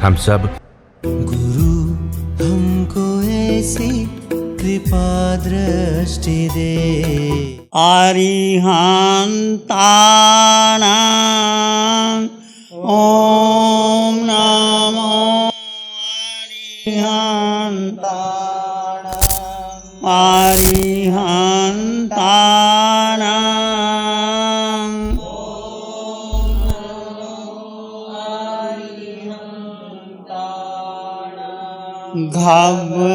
हम सब। गुरु हमको ऐसी कृपा दृष्टि दे। अरिहंतानां ओम नमो अरिहंतानां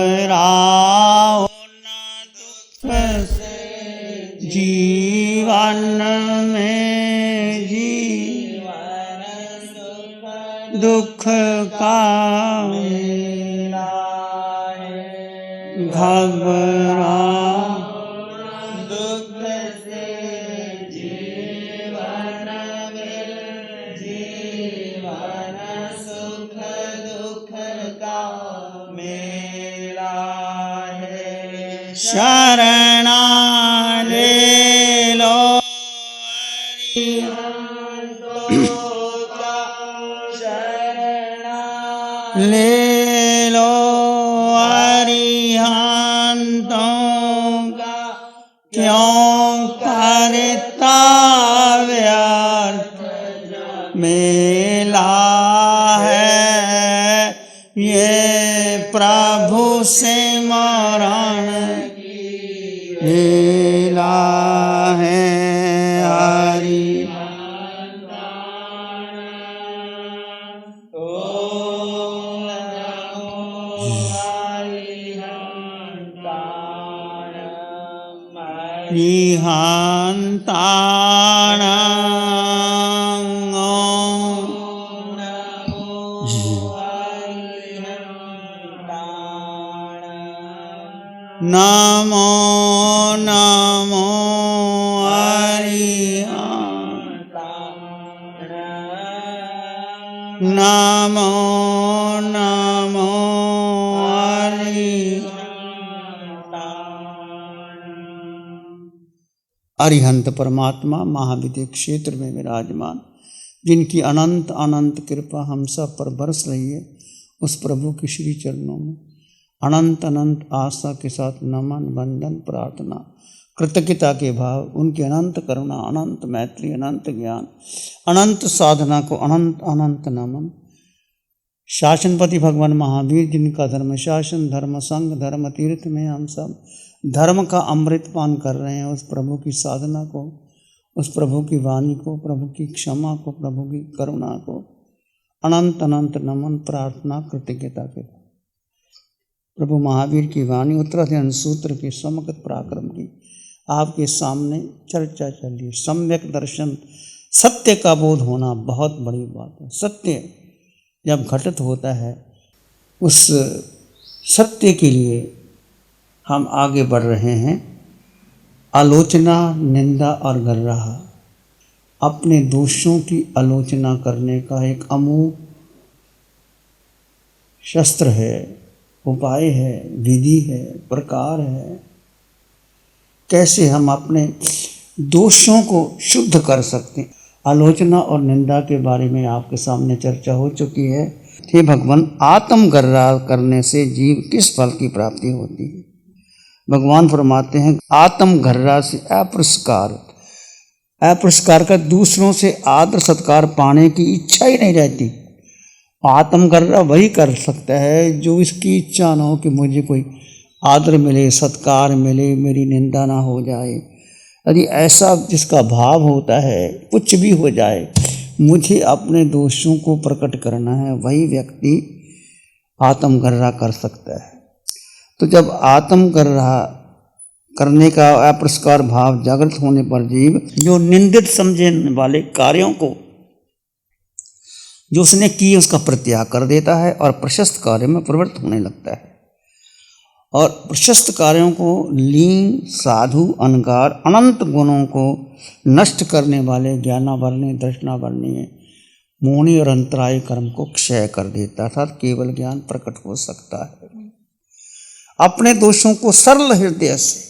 घबराओ न दुख से जीवन में दुख का मेला है। घबराओ दुख से जीवन में जीवन सुख दुख का मेला है। शरणा ले लो ले लो अरिहंतों का, क्यों करता व्यर्थ मेला है। ये प्रभु सिमरण लीला है। अरिहंतानां ओम नमो नमो अरिहंतानां नमो नमो अरिहंत परमात्मा महाविद्य क्षेत्र में विराजमान, जिनकी अनंत अनंत कृपा हम सब पर बरस रही है, उस प्रभु के श्री चरणों में अनंत अनंत आस्था के साथ नमन वंदन प्रार्थना कृतज्ञता के भाव, उनकी अनंत करुणा अनंत मैत्री अनंत ज्ञान अनंत साधना को अनंत अनंत नमन। शासनपति भगवान महावीर, जिनका धर्म शासन धर्म संग धर्म तीर्थ में हम सब धर्म का अमृत पान कर रहे हैं, उस प्रभु की साधना को, उस प्रभु की वाणी को, प्रभु की क्षमा को, प्रभु की करुणा को अनंत अनंत नमन प्रार्थना कृतज्ञता के। प्रभु महावीर की वाणी उत्तराधिकरण सूत्र के समगत पराक्रम की आपके सामने चर्चा चल रही है। सम्यक दर्शन सत्य का बोध होना बहुत बड़ी बात है। सत्य जब घटित होता है, उस सत्य के लिए हम आगे बढ़ रहे हैं। आलोचना निंदा और गर्राह, अपने दोषों की आलोचना करने का एक अमोघ शस्त्र है, उपाय है, विधि है, प्रकार है। कैसे हम अपने दोषों को शुद्ध कर सकते हैं। आलोचना और निंदा के बारे में आपके सामने चर्चा हो चुकी है। हे भगवान, आत्म गर्राह करने से जीव किस फल की प्राप्ति होती है? भगवान फरमाते हैं, आत्म गर्राह से अपुरस्कार का दूसरों से आदर सत्कार पाने की इच्छा ही नहीं रहती। आत्म गर्राह वही कर सकता है जो इसकी इच्छा ना हो कि मुझे कोई आदर मिले, सत्कार मिले, मेरी निंदा ना हो जाए। यदि ऐसा जिसका भाव होता है, कुछ भी हो जाए, मुझे अपने दोषों को प्रकट करना है, वही व्यक्ति आत्म गर्राह कर सकता है। तो जब आत्म गर्राह करने का अपुरस्कार भाव जागृत होने पर जीव जो निंदित समझने वाले कार्यों को जो उसने किए उसका परित्याग कर देता है और प्रशस्त कार्य में प्रवृत्त होने लगता है। और प्रशस्त कार्यों को लीन साधु अनगार अनंत गुणों को नष्ट करने वाले ज्ञानावरणी दर्शनावरणी मोहनी और अंतराय कर्म को क्षय कर देता, अर्थात केवल ज्ञान प्रकट हो सकता है। अपने दोषों को सरल हृदय से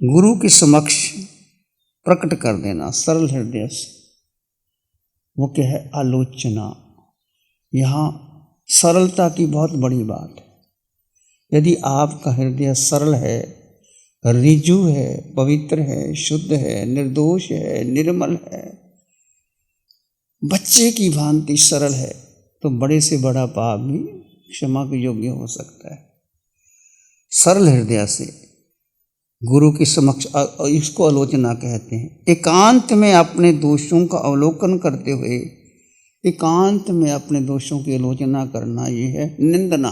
गुरु के समक्ष प्रकट कर देना, सरल हृदय से, वो क्या है? आलोचना। यहाँ सरलता की बहुत बड़ी बात है। यदि आपका हृदय सरल है, ऋजु है, पवित्र है, शुद्ध है, निर्दोष है, निर्मल है, बच्चे की भांति सरल है, तो बड़े से बड़ा पाप भी क्षमा के योग्य हो सकता है। सरल हृदय से गुरु के समक्ष, इसको आलोचना कहते हैं। एकांत में अपने दोषों का अवलोकन करते हुए एकांत में अपने दोषों की आलोचना करना, ये है निंदना।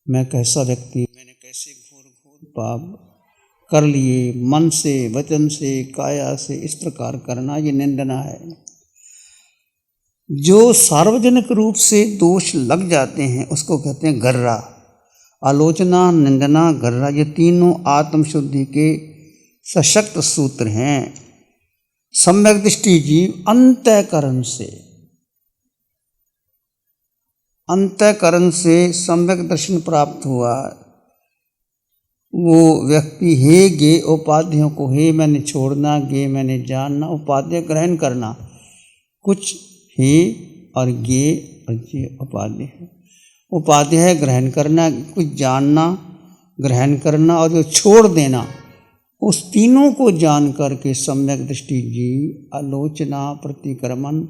मैं कैसा व्यक्ति, मैंने कैसे घोर घोर पाप कर लिए, मन से, वचन से, काया से, इस प्रकार करना ये निंदना है। जो सार्वजनिक रूप से दोष लग जाते हैं उसको कहते हैं गर्रा। आलोचना, निंदना, गर्रा, ये तीनों आत्मशुद्धि के सशक्त सूत्र हैं। सम्यक दृष्टि जीव अंतःकरण से सम्यक दर्शन प्राप्त हुआ। वो व्यक्ति हे गे उपाधियों को, हे मैंने छोड़ना, गे मैंने जानना, उपाध्याय ग्रहण करना। कुछ हे और गे और जे उपाध्याय है। उपाध्याय ग्रहण करना, कुछ जानना, ग्रहण करना और जो छोड़ देना, उस तीनों को जान करके सम्यक दृष्टि जीव आलोचना, प्रतिक्रमण,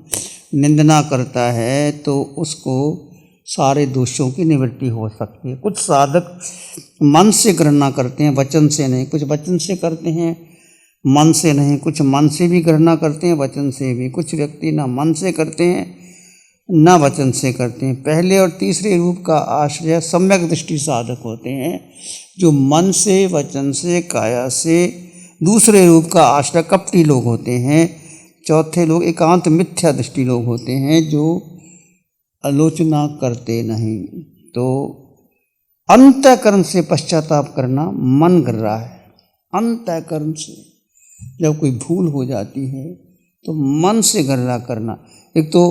निंदना करता है तो उसको सारे दोषों की निवृत्ति हो सकती है। कुछ साधक मन से गणना करते हैं, वचन से नहीं। कुछ वचन से करते हैं, मन से नहीं। कुछ मन से भी गणना करते हैं, वचन से भी। कुछ व्यक्ति ना मन से करते हैं ना वचन से करते हैं। पहले और तीसरे रूप का आश्रय सम्यक दृष्टि साधक होते हैं, जो मन से, वचन से, काया से। दूसरे रूप का आश्रय कपटी लोग होते हैं। चौथे लोग एकांत मिथ्या दृष्टि लोग होते हैं, जो आलोचना करते नहीं। तो अंतःकरण से पश्चाताप करना मन कर रहा है। अंतःकरण से जब कोई भूल हो जाती है तो मन से गर्रा करना। एक तो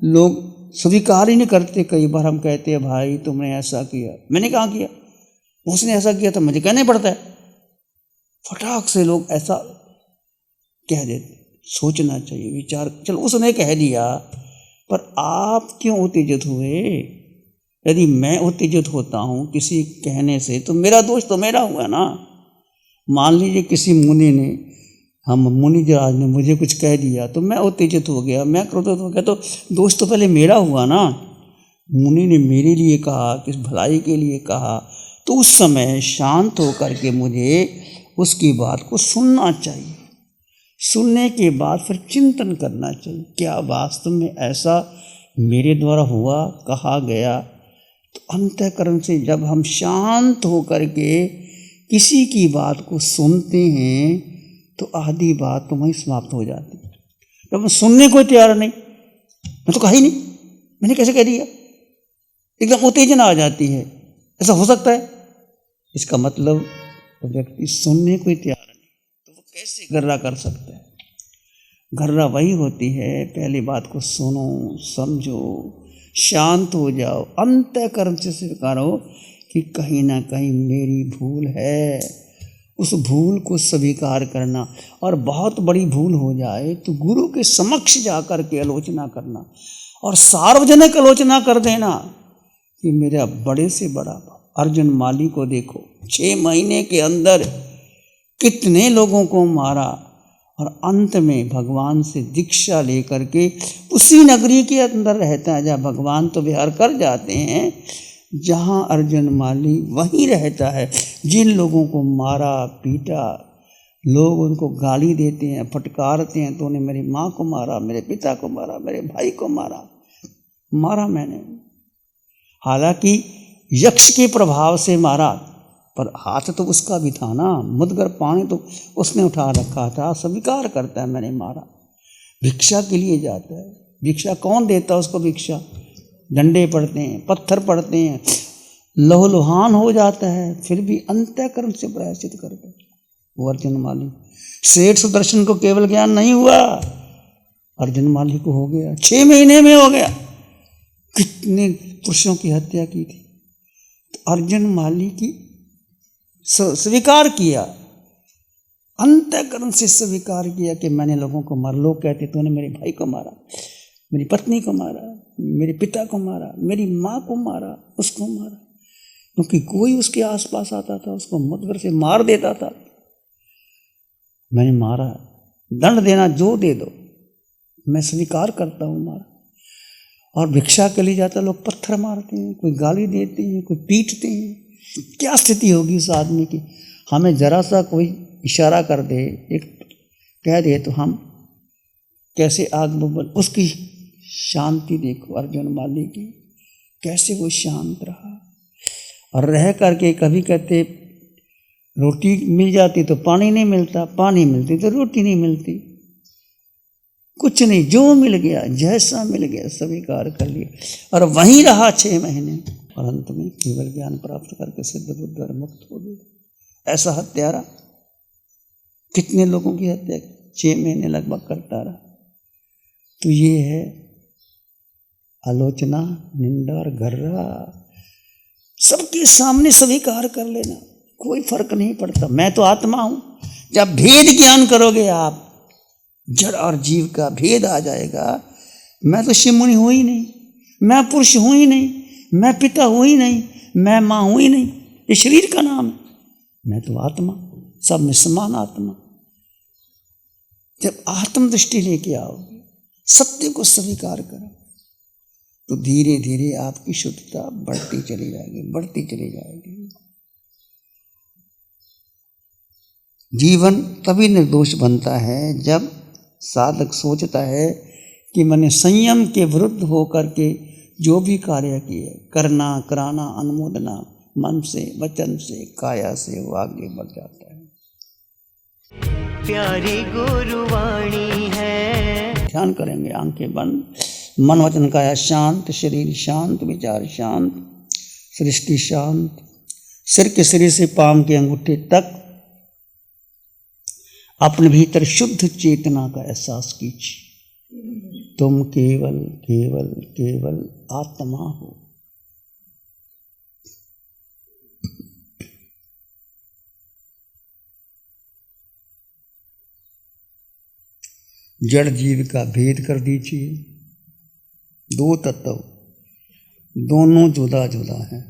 लोग स्वीकार ही नहीं करते। कई बार हम कहते हैं भाई तुमने ऐसा किया, मैंने कहाँ किया, उसने ऐसा किया था, मुझे कहना पड़ता है। फटाक से लोग ऐसा कह देते। सोचना चाहिए, विचार, चलो उसने कह दिया, पर आप क्यों उत्तेजित हुए? यदि मैं उत्तेजित होता हूँ किसी कहने से तो मेरा दोष तो मेरा हुआ ना। मान लीजिए किसी मुनि ने, मुनि जराज ने मुझे कुछ कह दिया तो मैं उत्तेजित हो गया, मैं क्रोधित हो गया, तो दोष तो पहले मेरा हुआ ना। मुनि ने मेरे लिए कहा, किस भलाई के लिए कहा, तो उस समय शांत होकर के मुझे उसकी बात को सुनना चाहिए। सुनने के बाद फिर चिंतन करना चाहिए, क्या वास्तव में ऐसा मेरे द्वारा हुआ, कहा गया। तो अंतःकरण से जब हम शांत होकर के किसी की बात को सुनते हैं तो आधी बात तो वहीं समाप्त हो जाती है। जब हम सुनने को तैयार नहीं, मैं तो कहा ही नहीं, मैंने कैसे कह दिया, एकदम उत्तेजना आ जाती है। ऐसा हो सकता है? इसका मतलब तो व्यक्ति सुनने को तैयार नहीं, तो वो कैसे गर्रा कर सकता है? गर्रा वही होती है, पहली बात को सुनो, समझो, शांत हो जाओ, अंतःकरण से स्वीकारो कि कहीं ना कहीं मेरी भूल है। उस भूल को स्वीकार करना, और बहुत बड़ी भूल हो जाए तो गुरु के समक्ष जाकर के आलोचना करना, और सार्वजनिक आलोचना कर देना कि मेरा बड़े से बड़ा। अर्जुन माली को देखो, 6 महीने के अंदर कितने लोगों को मारा, और अंत में भगवान से दीक्षा लेकर के उसी नगरी के अंदर रहता है जहाँ भगवान तो विहार कर जाते हैं। जहाँ अर्जुन माली वहीं रहता है। जिन लोगों को मारा, पीटा, लोग उनको गाली देते हैं, फटकारते हैं, तो उन्हें मेरी माँ को मारा, मेरे पिता को मारा, मेरे भाई को मारा मैंने। हालांकि यक्ष के प्रभाव से मारा, पर हाथ तो उसका भी था ना, मुदगर पानी तो उसने उठा रखा था। स्वीकार करता है मैंने मारा। भिक्षा के लिए जाता है, भिक्षा कौन देता है उसको? भिक्षा डंडे पड़ते हैं, पत्थर पड़ते हैं, लहूलुहान हो जाता है, फिर भी अंतःकरण से प्रायश्चित करता है वो अर्जुन माली। सेठ सुदर्शन को केवल ज्ञान नहीं हुआ, अर्जुन माली को हो गया। 6 महीने में हो गया। कितने पुरुषों की हत्या की थी। तो अर्जुन माली की स्वीकार किया, अंतःकरण से स्वीकार किया कि मैंने लोगों को मारा। लोग कहते तूने मेरे भाई को मारा, मेरी पत्नी को मारा, मेरे पिता को मारा, मेरी माँ को मारा, उसको मारा, क्योंकि कोई उसके आसपास आता था उसको मुद्गर से मार देता था। मैंने मारा, दंड देना जो दे दो, मैं स्वीकार करता हूँ मारा। और भिक्षा के लिए जाता लोग पत्थर मारते हैं, कोई गाली देते हैं, कोई पीटते हैं। क्या स्थिति होगी उस आदमी की। हमें जरा सा कोई इशारा कर दे, एक कह दे तो हम कैसे आग बबूल। उसकी शांति देखो अर्जुन माली की, कैसे वो शांत रहा। और रह करके कभी कहते रोटी मिल जाती तो पानी नहीं मिलता, पानी मिलती तो रोटी नहीं मिलती, कुछ नहीं, जो मिल गया जैसा मिल गया स्वीकार कर लिया और वहीं रहा 6 महीने। और अंत में केवल ज्ञान प्राप्त करके सिद्ध बुद्ध और मुक्त हो गया। ऐसा हत्यारा कितने लोगों की हत्या 6 महीने लगभग करता रहा। तो ये है आलोचना, निंदा और गर्रा, सबके सामने स्वीकार कर लेना, कोई फर्क नहीं पड़ता। मैं तो आत्मा हूं। जब भेद ज्ञान करोगे आप, जड़ और जीव का भेद आ जाएगा। मैं तो शिव मुनि हूं ही नहीं, मैं पुरुष हूं ही नहीं, मैं पिता हूं ही नहीं, मैं मां हूं ही नहीं, ये शरीर का नाम है। मैं तो आत्मा, सब में समान आत्मा। जब आत्म दृष्टि लेके आओगे, सत्य को स्वीकार करो, तो धीरे धीरे आपकी शुद्धता बढ़ती चली जाएगी, बढ़ती चली जाएगी। जीवन तभी निर्दोष बनता है जब साधक सोचता है कि मैंने संयम के विरुद्ध होकर के जो भी कार्य किए, करना, कराना, अनुमोदना, मन से, वचन से, काया से, वो आगे बढ़ जाता है। प्यारी गुरुवाणी है। ध्यान करेंगे, आंखें बंद, मन वचन काया शांत, शरीर शांत, विचार शांत, सृष्टि शांत। सिर के सिरे से पांव के अंगूठे तक अपने भीतर शुद्ध चेतना का एहसास कीजिए। तुम केवल केवल केवल आत्मा हो। जड़ जीव का भेद कर दीजिए। 2 तत्व, दोनों जुदा जुदा हैं।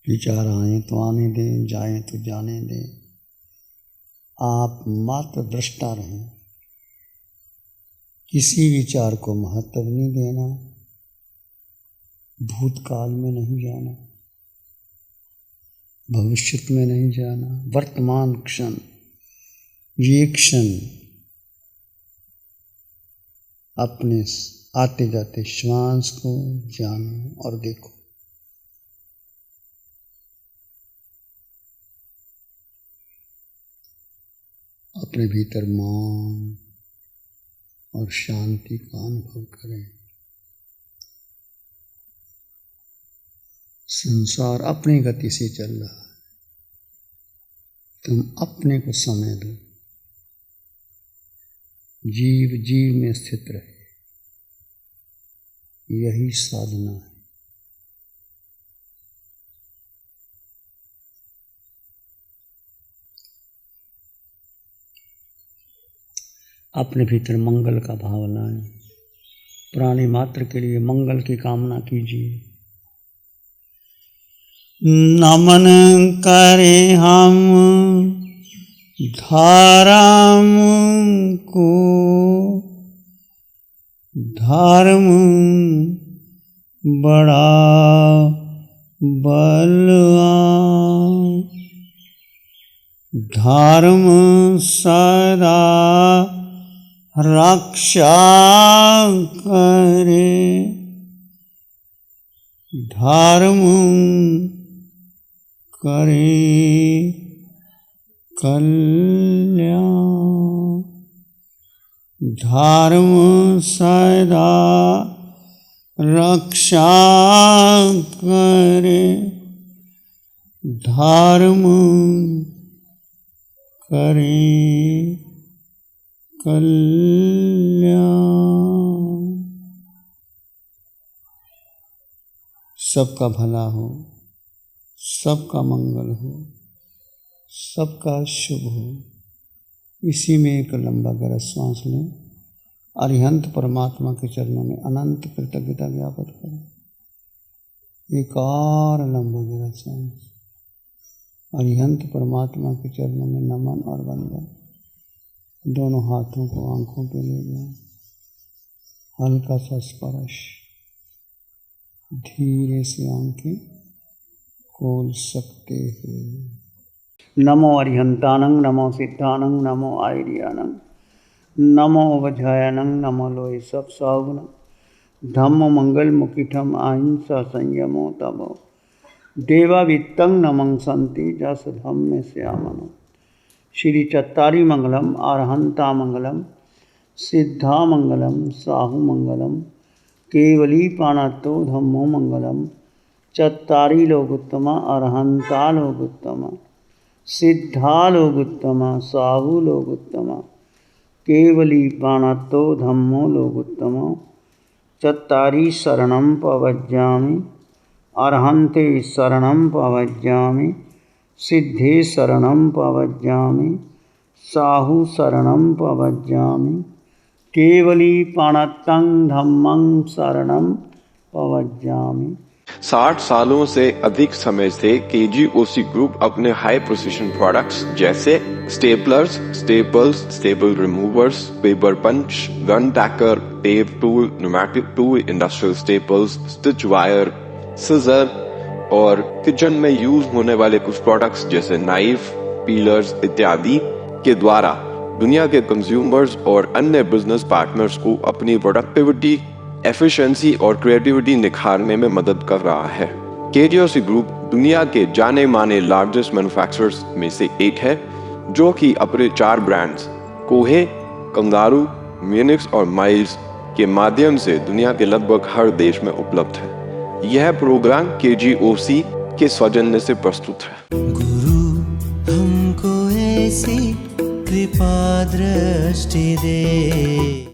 विचार आए तो आने दें, जाए तो जाने दें। आप मात्र दृष्टा रहें, किसी विचार को महत्व नहीं देना, भूतकाल में नहीं जाना, भविष्य में नहीं जाना, वर्तमान क्षण, ये क्षण अपने आते जाते श्वास को जानो और देखो। अपने भीतर मौन और शांति का अनुभव करें। संसार अपनी गति से चल रहा है, तुम अपने को समय दो। जीव जीव में स्थित रहे, यही साधना है। अपने भीतर मंगल का भाव लाएं। प्राणी मात्र के लिए मंगल की कामना कीजिए। नमन करे हम धर्म को, धर्म बड़ा बलवान, धर्म सदा रक्षा करे, धर्म करे कल्याण, धर्म सदा रक्षा करे, धर्म करे कल्याण। सबका भला हो, सबका मंगल हो, सबका शुभ हो। इसी में एक लंबा गहरा श्वास लें। अरिहंत परमात्मा के चरणों में अनंत कृतज्ञता ज्ञापन करें। एक और लंबा गहरा श्वास। अरिहंत परमात्मा के चरणों में नमन और वंदन। दोनों हाथों को आंखों पे ले जाएं। हल्का सा स्पर्श। धीरे से आंखें खोल सकते हैं। नमो अरिहंतानंग, नमो सिद्धानंग, नमो आयर्यानंग, नमो वज्रायनंग, नमो लोहे सब सागुन, धम्म मंगल मुकिठम अहिंसा संयमो तमो, देवा वित्तं नमं संति जस धम्म श्यामनो। श्री चत्तारी मंगलम, अरहंता मंगलम, सिद्धा मंगलम, साहु मंगलम, केवली पाणतो धम्मो मंगलम। चत्तारी लोकोत्तमा, अरहंता लोकोत्तमा, सिद्धा लोकोत्तमा, साहु लोकोत्तमा, केवली पाणतो धम्मो लोकोत्तमा। चत्तारी शरणं प्रव्रजामि, अरहन्ते शरणं प्रव्रजामि, सिद्धे शरणं प्रव्रजामि, साहु शरणं प्रव्रजामि, केवली पाणतं धम्मं शरणं प्रव्रजामि। 60 सालों से अधिक समय से KGOC ग्रुप अपने हाई प्रिसिशन प्रोडक्ट्स जैसे staplers, staples, staple removers, paper punch, gun tacker, tape tool, pneumatic tool, industrial staples, stitch wire, scissor और किचन में यूज होने वाले कुछ प्रोडक्ट्स जैसे नाइफ, पीलर्स इत्यादि के द्वारा दुनिया के कंज्यूमर्स और अन्य बिजनेस पार्टनर्स को अपनी प्रोडक्टिविटी, एफिशिएंसी और क्रिएटिविटी निखारने में मदद कर रहा है। KGOC ग्रुप दुनिया के जाने माने लार्जेस्ट मैन्युफैक्चरर्स में से एक है, जो कि अपने 4 ब्रांड्स कोहे, कंगारू, म्यूनिक्स और माइल्स के माध्यम से दुनिया के लगभग हर देश में उपलब्ध है। यह प्रोग्राम KGOC के सौजन्य से प्रस्तुत है। गुरु हमको ऐसी कृपा दृष्टि दे।